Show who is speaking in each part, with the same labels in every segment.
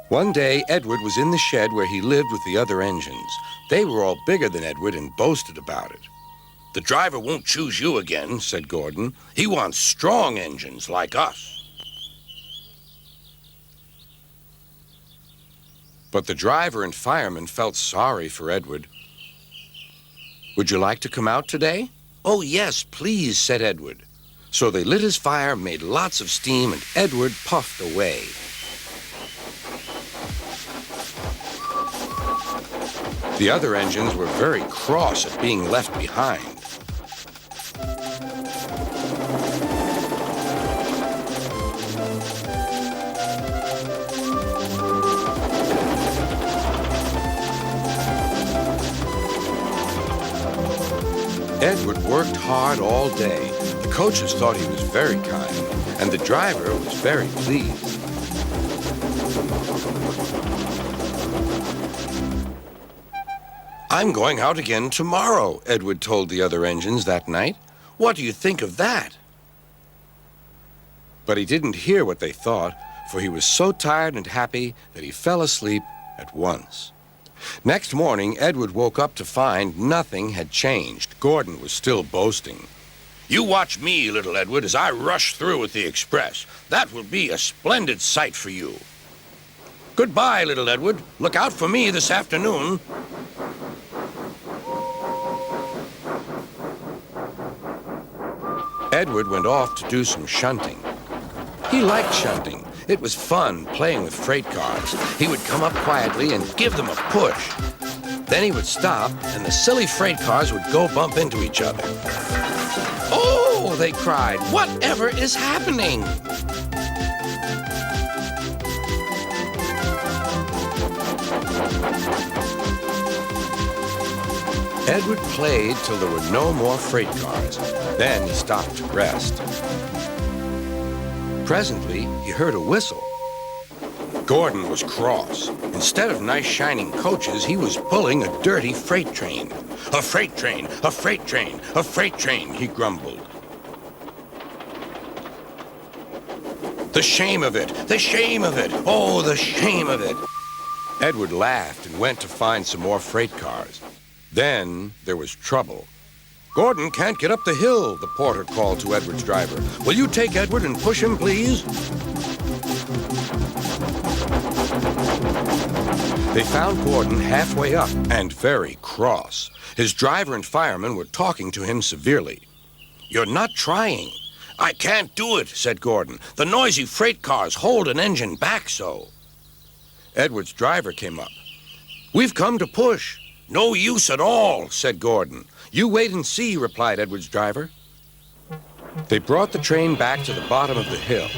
Speaker 1: One day, Edward was in the shed where he lived with the other engines. They were all bigger than Edward and boasted about it. "The driver won't choose you again," said Gordon. "He wants strong engines like us." But the driver and fireman felt sorry for Edward. "Would you like to come out today?" "Oh, yes, please," said Edward. So they lit his fire, made lots of steam, and Edward puffed away. The other engines were very cross at being left behind. Edward worked hard all day. The coaches thought he was very kind, and the driver was very pleased. "I'm going out again tomorrow," Edward told the other engines that night. "What do you think of that?" But he didn't hear what they thought, for he was so tired and happy that he fell asleep at once. Next morning, Edward woke up to find nothing had changed. Gordon was still boasting. "You watch me, little Edward, as I rush through with the express. That will be a splendid sight for you. Goodbye, little Edward. Look out for me this afternoon." Edward went off to do some shunting. He liked shunting. It was fun playing with freight cars. He would come up quietly and give them a push. Then he would stop, and the silly freight cars would go bump into each other. "Oh!" they cried. "Whatever is happening?" Edward played till there were no more freight cars. Then he stopped to rest. Presently, he heard a whistle. Gordon was cross. Instead of nice shining coaches, he was pulling a dirty freight train. "A freight train, a freight train, a freight train," he grumbled. "The shame of it, the shame of it, oh, the shame of it." Edward laughed and went to find some more freight cars. Then there was trouble. "Gordon can't get up the hill," the porter called to Edward's driver. "Will you take Edward and push him, please?" They found Gordon halfway up and very cross. His driver and fireman were talking to him severely. "You're not trying." "I can't do it," said Gordon. "The noisy freight cars hold an engine back so." Edward's driver came up. "We've come to push." "No use at all," said Gordon. "You wait and see," replied Edward's driver. They brought the train back to the bottom of the hill.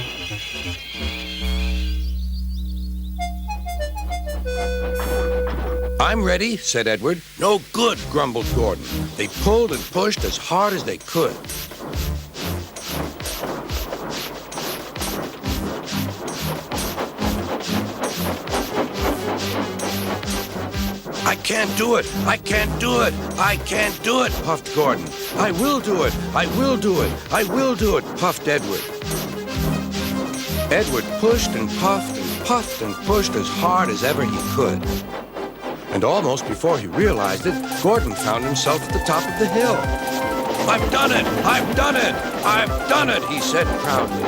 Speaker 1: "I'm ready," said Edward. "No good," grumbled Gordon. They pulled and pushed as hard as they could. "I can't do it! I can't do it! I can't do it!" puffed Gordon. "I will do it! I will do it! I will do it!" puffed Edward. Edward pushed and puffed and pushed as hard as ever he could. And almost before he realized it, Gordon found himself at the top of the hill. "I've done it! I've done it! I've done it!" he said proudly.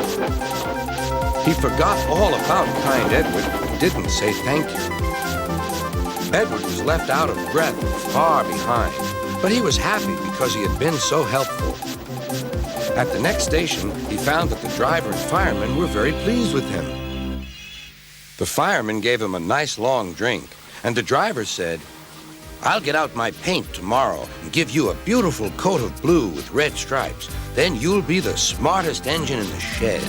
Speaker 1: He forgot all about kind Edward and didn't say thank you. Edward was left out of breath far behind, but he was happy because he had been so helpful. At the next station, he found that the driver and fireman were very pleased with him. The fireman gave him a nice long drink, and the driver said, "I'll get out my paint tomorrow and give you a beautiful coat of blue with red stripes. Then you'll be the smartest engine in the shed."